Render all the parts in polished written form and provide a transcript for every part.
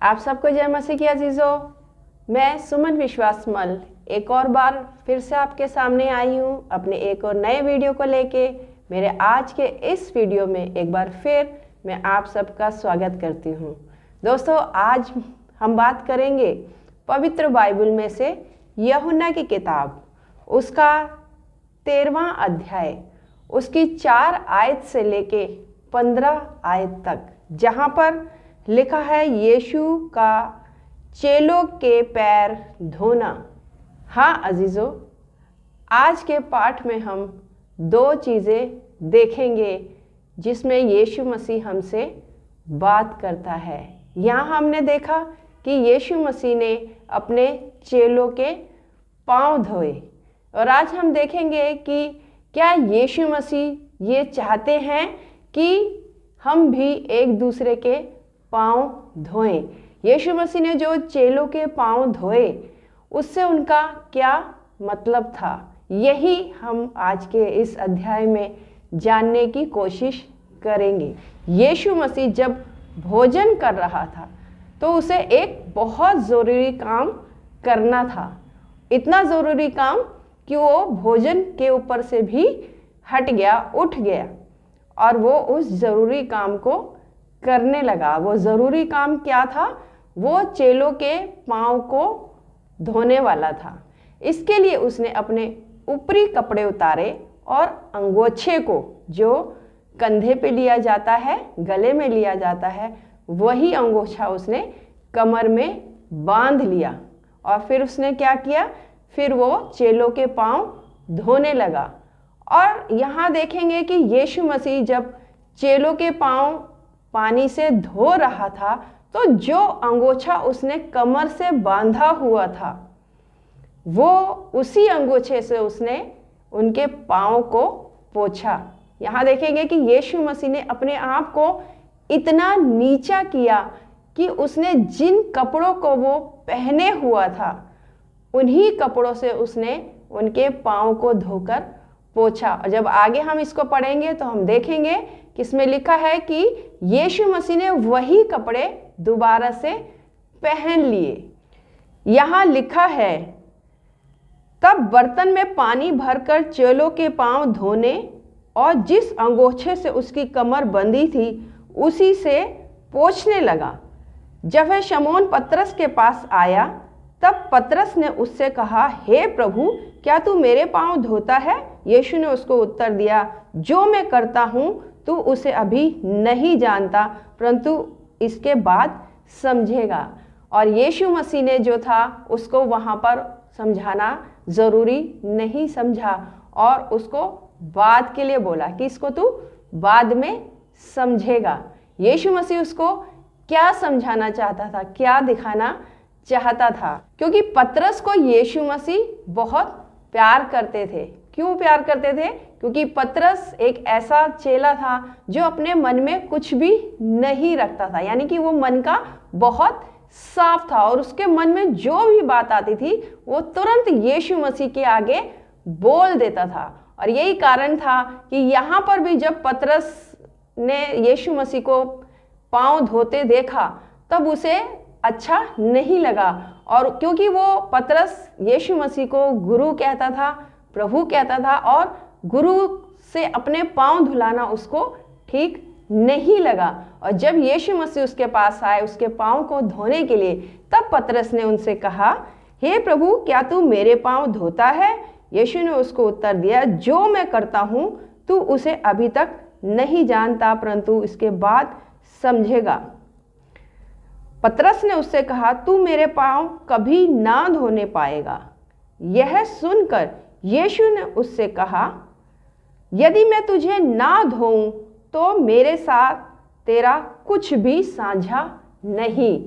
आप सबको जय मसीह की अजीज़ों। मैं सुमन विश्वास मल एक और बार फिर से आपके सामने आई हूँ अपने एक और नए वीडियो को लेके। मेरे आज के इस वीडियो में एक बार फिर मैं आप सबका स्वागत करती हूँ। दोस्तों, आज हम बात करेंगे पवित्र बाइबल में से यूहन्ना की किताब, उसका 13वां अध्याय, उसकी 4 आयत से लेके 15 आयत तक, जहाँ पर लिखा है यीशु का चेलों के पैर धोना। हाँ अजीज़ों, आज के पाठ में हम 2 चीज़ें देखेंगे जिसमें यीशु मसीह हमसे बात करता है। यहाँ हमने देखा कि यीशु मसीह ने अपने चेलों के पाँव धोए, और आज हम देखेंगे कि क्या यीशु मसीह ये चाहते हैं कि हम भी एक दूसरे के पाँव धोएं। यीशु मसीह ने जो चेलों के पाँव धोए उससे उनका क्या मतलब था, यही हम आज के इस अध्याय में जानने की कोशिश करेंगे। यीशु मसीह जब भोजन कर रहा था तो उसे एक बहुत ज़रूरी काम करना था। इतना ज़रूरी काम कि वो भोजन के ऊपर से भी हट गया, उठ गया, और वो उस ज़रूरी काम को करने लगा। वो ज़रूरी काम क्या था? वो चेलों के पाँव को धोने वाला था। इसके लिए उसने अपने ऊपरी कपड़े उतारे और अंगोछे को, जो कंधे पे लिया जाता है, गले में लिया जाता है, वही अंगोछा उसने कमर में बांध लिया। और फिर उसने क्या किया? फिर वो चेलों के पाँव धोने लगा। और यहाँ देखेंगे कि यीशु मसीह जब चेलों के पाँव पानी से धो रहा था तो जो अंगोछा उसने कमर से बांधा हुआ था, वो उसी अंगोछे से उसने उनके पाँव को पोंछा। यहाँ देखेंगे कि यीशु मसीह ने अपने आप को इतना नीचा किया कि उसने जिन कपड़ों को वो पहने हुआ था उन्हीं कपड़ों से उसने उनके पाँव को धोकर पोंछा। और जब आगे हम इसको पढ़ेंगे तो हम देखेंगे कि इसमें लिखा है कि यीशु मसीह ने वही कपड़े दोबारा से पहन लिए। यहाँ लिखा है, तब बर्तन में पानी भरकर चेलों के पाँव धोने और जिस अंगोछे से उसकी कमर बंधी थी उसी से पोंछने लगा। जब वह शमौन पतरस के पास आया तब पतरस ने उससे कहा, हे प्रभु, क्या तू मेरे पाँव धोता है? यीशु ने उसको उत्तर दिया, जो मैं करता हूँ तू उसे अभी नहीं जानता, परंतु इसके बाद समझेगा। और यीशु मसीह ने जो था उसको वहाँ पर समझाना ज़रूरी नहीं समझा और उसको बाद के लिए बोला कि इसको तू बाद में समझेगा। यीशु मसीह उसको क्या समझाना चाहता था, क्या दिखाना चाहता था? क्योंकि पतरस को यीशु मसीह बहुत प्यार करते थे। क्यों प्यार करते थे? क्योंकि पतरस एक ऐसा चेला था जो अपने मन में कुछ भी नहीं रखता था, यानी कि वो मन का बहुत साफ था और उसके मन में जो भी बात आती थी वो तुरंत यीशु मसीह के आगे बोल देता था। और यही कारण था कि यहाँ पर भी जब पतरस ने यीशु मसीह को पाँव धोते देखा तब उसे अच्छा नहीं लगा। और क्योंकि वो पतरस यीशु मसीह को गुरु कहता था, प्रभु कहता था, और गुरु से अपने पाँव धुलाना उसको ठीक नहीं लगा। और जब यीशु मसीह उसके पास आए उसके पाँव को धोने के लिए, तब पतरस ने उनसे कहा, हे प्रभु, क्या तू मेरे पाँव धोता है? यीशु ने उसको उत्तर दिया, जो मैं करता हूँ तू उसे अभी तक नहीं जानता, परंतु इसके बाद समझेगा। पतरस ने उससे कहा, तू मेरे पाँव कभी ना धोने पाएगा। यह सुनकर यीशु ने उससे कहा, यदि मैं तुझे ना धोऊं तो मेरे साथ तेरा कुछ भी साझा नहीं।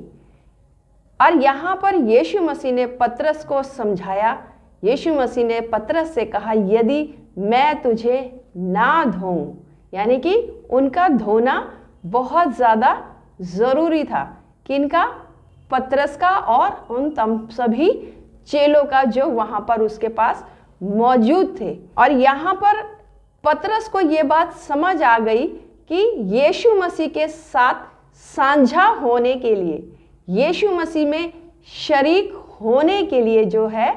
और यहाँ पर यीशु मसीह ने पतरस को समझाया। यीशु मसीह ने पतरस से कहा, यदि मैं तुझे ना धोऊं, यानी कि उनका धोना बहुत ज़्यादा ज़रूरी था। किनका? पतरस का और उन सभी चेलों का जो वहाँ पर उसके पास मौजूद थे। और यहाँ पर पतरस को ये बात समझ आ गई कि यीशु मसीह के साथ साझा होने के लिए, यीशु मसीह में शरीक होने के लिए जो है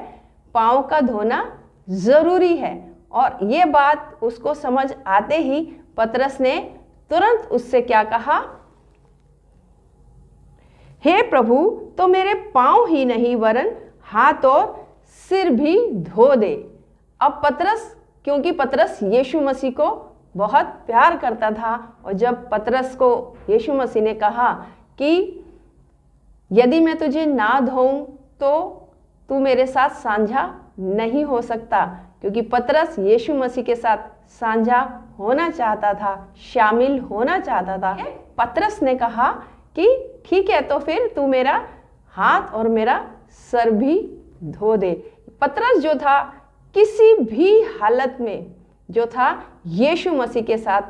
पाँव का धोना ज़रूरी है। और ये बात उसको समझ आते ही पतरस ने तुरंत उससे क्या कहा, हे प्रभु, तो मेरे पाँव ही नहीं वरन हाथ और सिर भी धो दे। अब पतरस, क्योंकि पतरस यीशु मसीह को बहुत प्यार करता था, और जब पतरस को यीशु मसीह ने कहा कि यदि मैं तुझे ना धोऊं तो तू मेरे साथ साझा नहीं हो सकता, क्योंकि पतरस यीशु मसीह के साथ साझा होना चाहता था, शामिल होना चाहता था। पतरस ने कहा कि ठीक है, तो फिर तू मेरा हाथ और मेरा सर भी धो दे। पतरस जो था किसी भी हालत में जो था यीशु मसीह के साथ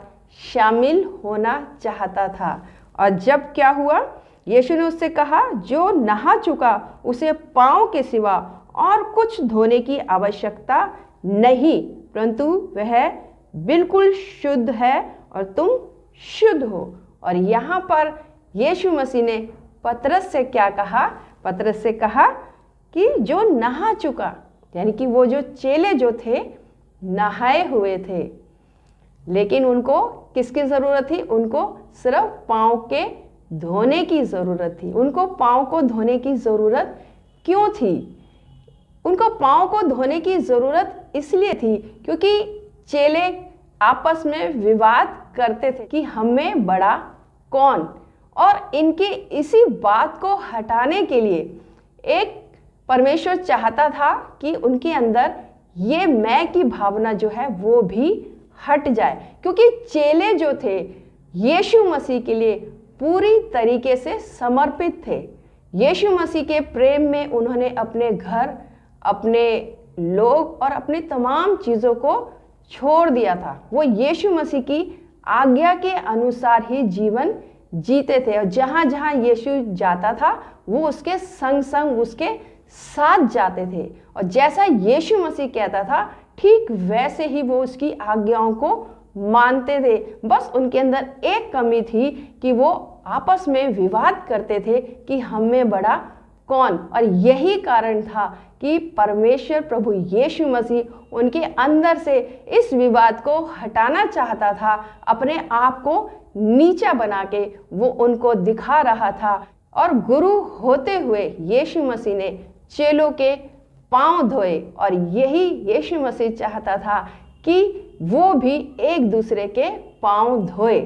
शामिल होना चाहता था। और जब क्या हुआ, यीशु ने उससे कहा, जो नहा चुका उसे पाँव के सिवा और कुछ धोने की आवश्यकता नहीं, परंतु वह बिल्कुल शुद्ध है और तुम शुद्ध हो। और यहाँ पर यीशु मसीह ने पतरस से क्या कहा, पतरस से कहा कि जो नहा चुका, यानी कि वो जो चेले जो थे नहाए हुए थे, लेकिन उनको किसकी ज़रूरत थी, उनको सिर्फ पाँव के धोने की ज़रूरत थी। उनको पाँव को धोने की ज़रूरत क्यों थी? उनको पाँव को धोने की ज़रूरत इसलिए थी क्योंकि चेले आपस में विवाद करते थे कि हमें बड़ा कौन, और इनके इसी बात को हटाने के लिए एक परमेश्वर चाहता था कि उनके अंदर ये मैं की भावना जो है वो भी हट जाए, क्योंकि चेले जो थे यीशु मसीह के लिए पूरी तरीके से समर्पित थे। यीशु मसीह के प्रेम में उन्होंने अपने घर, अपने लोग और अपनी तमाम चीज़ों को छोड़ दिया था। वो यीशु मसीह की आज्ञा के अनुसार ही जीवन जीते थे, और जहाँ जहाँ यीशु जाता था वो उसके संग संग उसके साथ जाते थे, और जैसा यीशु मसीह कहता था ठीक वैसे ही वो उसकी आज्ञाओं को मानते थे। बस उनके अंदर एक कमी थी कि वो आपस में विवाद करते थे कि हम में बड़ा कौन, और यही कारण था कि परमेश्वर प्रभु यीशु मसीह उनके अंदर से इस विवाद को हटाना चाहता था। अपने आप को नीचा बना के वो उनको दिखा रहा था, और गुरु होते हुए यीशु मसीह ने चेलों के पांव धोए, और यही यीशु मसीह चाहता था कि वो भी एक दूसरे के पांव धोए।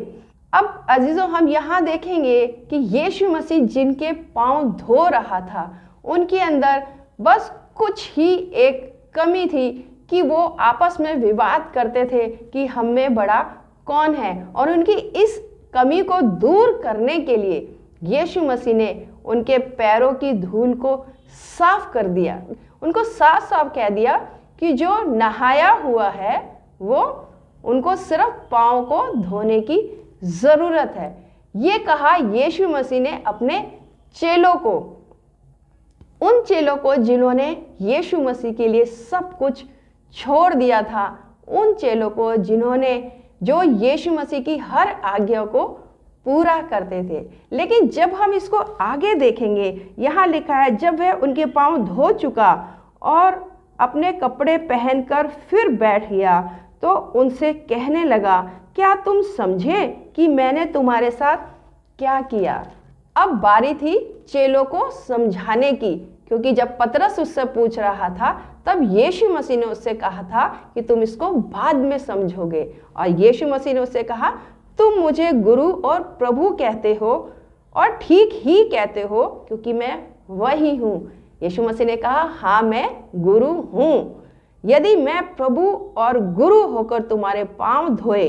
अब अजीजों, हम यहाँ देखेंगे कि यीशु मसीह जिनके पांव धो रहा था उनके अंदर बस कुछ ही एक कमी थी कि वो आपस में विवाद करते थे कि हम में बड़ा कौन है, और उनकी इस कमी को दूर करने के लिए यीशु मसीह ने उनके पैरों की धूल को साफ कर दिया। उनको साफ साफ कह दिया कि जो नहाया हुआ है वो उनको सिर्फ पाँव को धोने की ज़रूरत है। ये कहा यीशु मसीह ने अपने चेलों को, उन चेलों को जिन्होंने यीशु मसीह के लिए सब कुछ छोड़ दिया था, उन चेलों को जो यीशु मसीह की हर आज्ञा को पूरा करते थे। लेकिन जब हम इसको आगे देखेंगे, यहाँ लिखा है, जब वह उनके पाँव धो चुका और अपने कपड़े पहनकर फिर बैठ गया तो उनसे कहने लगा, क्या तुम समझे कि मैंने तुम्हारे साथ क्या किया? अब बारी थी चेलों को समझाने की, क्योंकि जब पतरस उससे पूछ रहा था तब यीशु मसीह ने उससे कहा था कि तुम इसको बाद में समझोगे, और यीशु मसीह ने उससे कहा, तुम मुझे गुरु और प्रभु कहते हो, और ठीक ही कहते हो क्योंकि मैं वही हूँ। यीशु मसीह ने कहा, हाँ मैं गुरु हूँ। यदि मैं प्रभु और गुरु होकर तुम्हारे पाँव धोए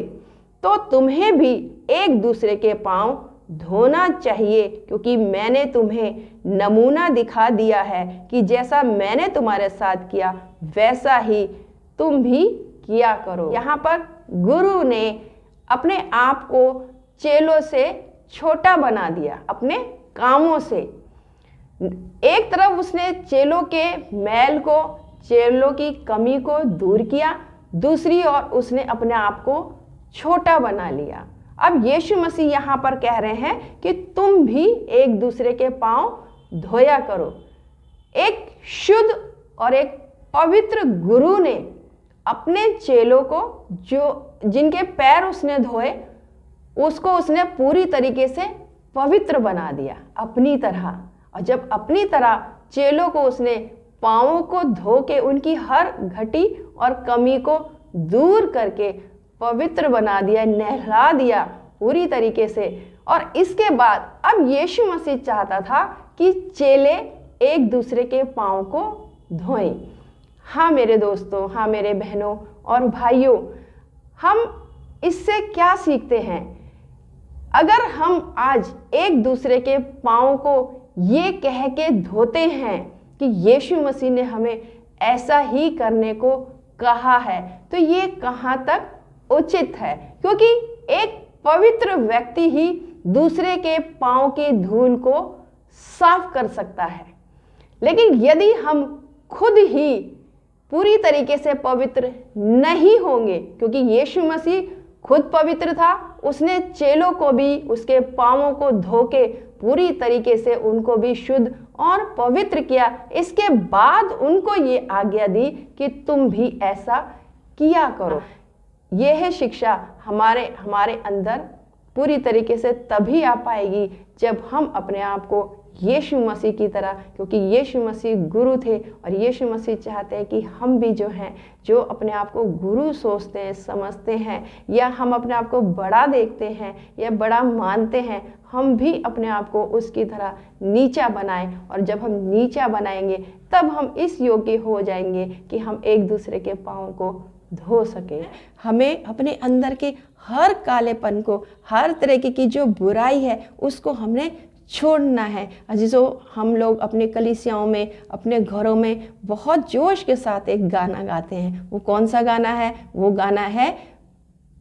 तो तुम्हें भी एक दूसरे के पाँव धोना चाहिए, क्योंकि मैंने तुम्हें नमूना दिखा दिया है कि जैसा मैंने तुम्हारे साथ किया वैसा ही तुम भी किया करो। यहाँ पर गुरु ने अपने आप को चेलों से छोटा बना दिया अपने कामों से। एक तरफ उसने चेलों के मैल को, चेलों की कमी को दूर किया, दूसरी ओर उसने अपने आप को छोटा बना लिया। अब यीशु मसीह यहाँ पर कह रहे हैं कि तुम भी एक दूसरे के पांव धोया करो। एक शुद्ध और एक पवित्र गुरु ने अपने चेलों को, जो जिनके पैर उसने धोए, उसको उसने पूरी तरीके से पवित्र बना दिया अपनी तरह। और जब अपनी तरह चेलों को उसने पाँवों को धो के उनकी हर घटी और कमी को दूर करके पवित्र बना दिया, नहला दिया पूरी तरीके से। और इसके बाद अब यीशु मसीह चाहता था कि चेले एक दूसरे के पाँव को धोएं। हाँ मेरे दोस्तों, हाँ मेरे बहनों और भाइयों, हम इससे क्या सीखते हैं? अगर हम आज एक दूसरे के पाँव को ये कह के धोते हैं कि यीशु मसीह ने हमें ऐसा ही करने को कहा है, तो ये कहाँ तक उचित है? क्योंकि एक पवित्र व्यक्ति ही दूसरे के पाँव की धूल को साफ कर सकता है। लेकिन यदि हम खुद ही पूरी तरीके से पवित्र नहीं होंगे, क्योंकि यीशु मसीह खुद पवित्र था, उसने चेलों को भी उसके पाँवों को धो के पूरी तरीके से उनको भी शुद्ध और पवित्र किया। इसके बाद उनको ये आज्ञा दी कि तुम भी ऐसा किया करो। यह है शिक्षा हमारे अंदर पूरी तरीके से तभी आ पाएगी जब हम अपने आप को यीशु मसीह की तरह, क्योंकि यीशु मसीह गुरु थे और यीशु मसीह चाहते हैं कि हम भी जो हैं, जो अपने आप को गुरु सोचते हैं, समझते हैं, या हम अपने आप को बड़ा देखते हैं या बड़ा मानते हैं, हम भी अपने आप को उसकी तरह नीचा बनाएं। और जब हम नीचा बनाएंगे तब हम इस योग्य हो जाएंगे कि हम एक दूसरे के पाँव को धो सके। हमें अपने अंदर के हर कालेपन को, हर तरह की जो बुराई है, उसको हमने छोड़ना है। अजीजों, हम लोग अपने कलीसियाओं में, अपने घरों में बहुत जोश के साथ एक गाना गाते हैं। वो कौन सा गाना है? वो गाना है,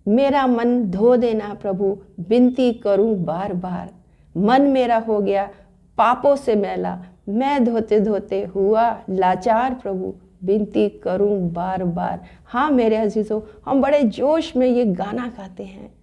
मेरा मन धो देना प्रभु, विनती करूं बार बार। मन मेरा हो गया पापों से मैला, मैं धोते धोते हुआ लाचार प्रभु, विनती करूं बार बार। हाँ मेरे अजीजों, हम बड़े जोश में ये गाना गाते हैं।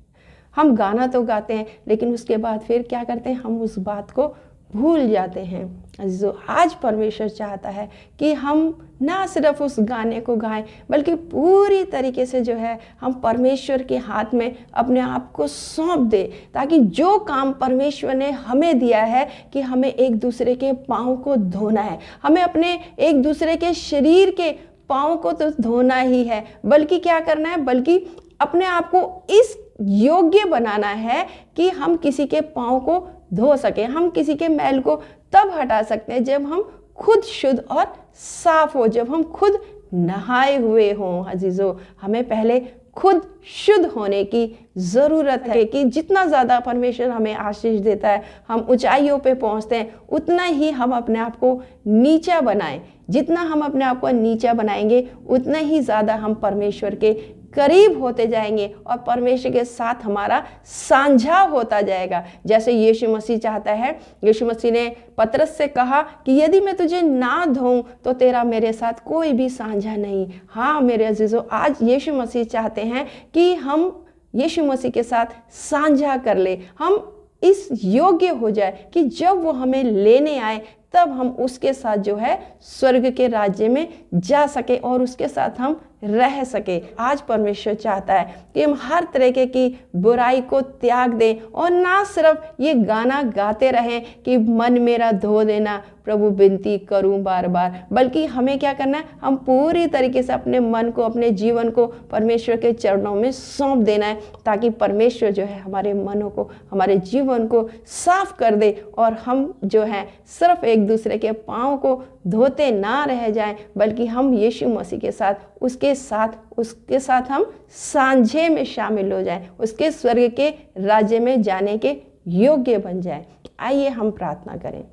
हम गाना तो गाते हैं, लेकिन उसके बाद फिर क्या करते हैं? हम उस बात को भूल जाते हैं। अजीजों, आज परमेश्वर चाहता है कि हम ना सिर्फ उस गाने को गाएं, बल्कि पूरी तरीके से जो है हम परमेश्वर के हाथ में अपने आप को सौंप दें, ताकि जो काम परमेश्वर ने हमें दिया है कि हमें एक दूसरे के पाँव को धोना है, हमें अपने एक दूसरे के शरीर के पाँव को तो धोना ही है, बल्कि क्या करना है? बल्कि अपने आप को इस योग्य बनाना है कि हम किसी के पाँव को धो सके। हम किसी के मैल को तब हटा सकते हैं जब हम खुद शुद्ध और साफ हो, जब हम खुद नहाए हुए हों। अजीजों, हमें पहले खुद शुद्ध होने की ज़रूरत है कि जितना ज़्यादा परमेश्वर हमें आशीष देता है, हम ऊंचाइयों पे पहुंचते हैं, उतना ही हम अपने आप को नीचा बनाएं। जितना हम अपने आप को नीचा बनाएंगे, उतना ही ज़्यादा हम परमेश्वर के करीब होते जाएंगे और परमेश्वर के साथ हमारा साझा होता जाएगा। जैसे यीशु मसीह चाहता है, यीशु मसीह ने पतरस से कहा कि यदि मैं तुझे ना धोऊं तो तेरा मेरे साथ कोई भी साझा नहीं। हाँ मेरे अजीजों, आज यीशु मसीह चाहते हैं कि हम यीशु मसीह के साथ साझा कर ले, हम इस योग्य हो जाए कि जब वो हमें लेने आए तब हम उसके साथ जो है स्वर्ग के राज्य में जा सके और उसके साथ हम रह सके। आज परमेश्वर चाहता है कि हम हर तरीके की बुराई को त्याग दें और ना सिर्फ ये गाना गाते रहें कि मन मेरा धो देना प्रभु, विनती करूं बार बार, बल्कि हमें क्या करना है? हम पूरी तरीके से अपने मन को, अपने जीवन को परमेश्वर के चरणों में सौंप देना है, ताकि परमेश्वर जो है हमारे मनों को, हमारे जीवन को साफ कर दे और हम जो है सिर्फ एक दूसरे के पाँव को धोते ना रह जाएं, बल्कि हम यीशु मसीह के साथ उसके साथ हम सांझे में शामिल हो जाएं, उसके स्वर्ग के राज्य में जाने के योग्य बन जाएं। आइए हम प्रार्थना करें।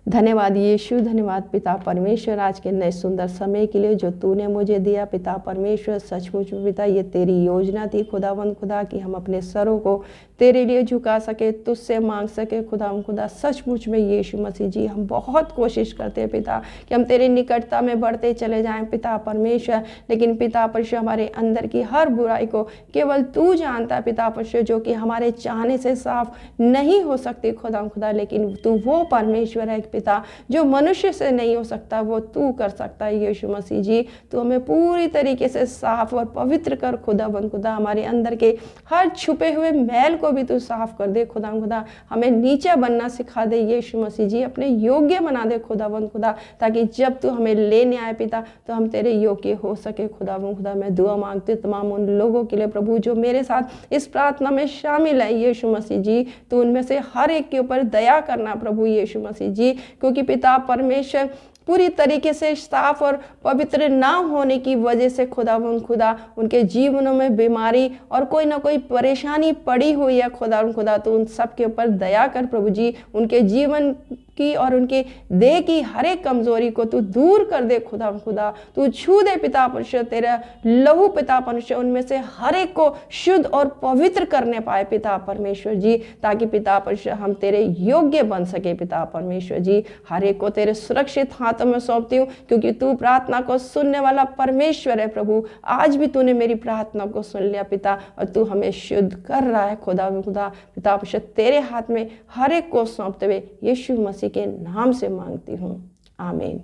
धन्यवाद यीशु, धन्यवाद पिता परमेश्वर आज के नए सुंदर समय के लिए जो तूने मुझे दिया पिता परमेश्वर। सचमुच में पिता ये तेरी योजना थी खुदावंद खुदा कि हम अपने सरों को तेरे लिए झुका सके, तुझसे मांग सके खुदावंद खुदा। सचमुच में यीशु मसीह जी हम बहुत कोशिश करते हैं पिता कि हम तेरी निकटता में बढ़ते चले जाएं पिता परमेश्वर, लेकिन पिता परमेश्वर हमारे अंदर की हर बुराई को केवल तू जानता है पिता परमेश्वर, जो कि हमारे चाहने से साफ नहीं हो सकती खुदावंद खुदा। लेकिन तू वो परमेश्वर है पिता जो मनुष्य से नहीं हो सकता, वो तू कर सकता है यीशु मसीह जी। तू हमें पूरी तरीके से साफ और पवित्र कर खुदावंद खुदा। हमारे अंदर के हर छुपे हुए मैल को भी तू साफ कर दे खुदावंद खुदा। हमें नीचा बनना सिखा दे यीशु मसीह जी, अपने योग्य बना दे खुदावंद खुदा, ताकि जब तू हमें लेने आए पिता तो हम तेरे योग्य हो सके खुदावंद खुदा। मैं दुआ मांगती हूँ तमाम उन लोगों के लिए प्रभु जो मेरे साथ इस प्रार्थना में शामिल है यीशु मसीह जी। तो उनमें से हर एक के ऊपर दया करना प्रभु यीशु मसीह जी, क्योंकि पिता परमेश्वर पूरी तरीके से साफ और पवित्र ना होने की वजह से खुदावंद खुदा उनके जीवनों में बीमारी और कोई ना कोई परेशानी पड़ी हुई है खुदावंद खुदा। तो उन सब के ऊपर दया कर प्रभु जी, उनके जीवन की और उनके देह की हर एक कमजोरी को तू दूर कर दे खुदावंद खुदा। तू छू दे पिता परमेश्वर, तेरा लहू पिता परमेश्वर उनमें से हर एक को शुद्ध और पवित्र करने पाए पिता परमेश्वर जी, ताकि पिता परमेश्वर हम तेरे योग्य बन सके पिता परमेश्वर जी। हर एक को तेरे सुरक्षित हाथों में सौंपती हूँ, क्योंकि तू प्रार्थना को सुनने वाला परमेश्वर है प्रभु। आज भी तूने मेरी प्रार्थना को सुन लिया पिता, और तू हमें शुद्ध कर रहा है खुदावंद खुदा। पिता परमेश्वर तेरे हाथ में हर एक को सौंपते हुए यीशु मसीह के नाम से मांगती हूँ, आमीन।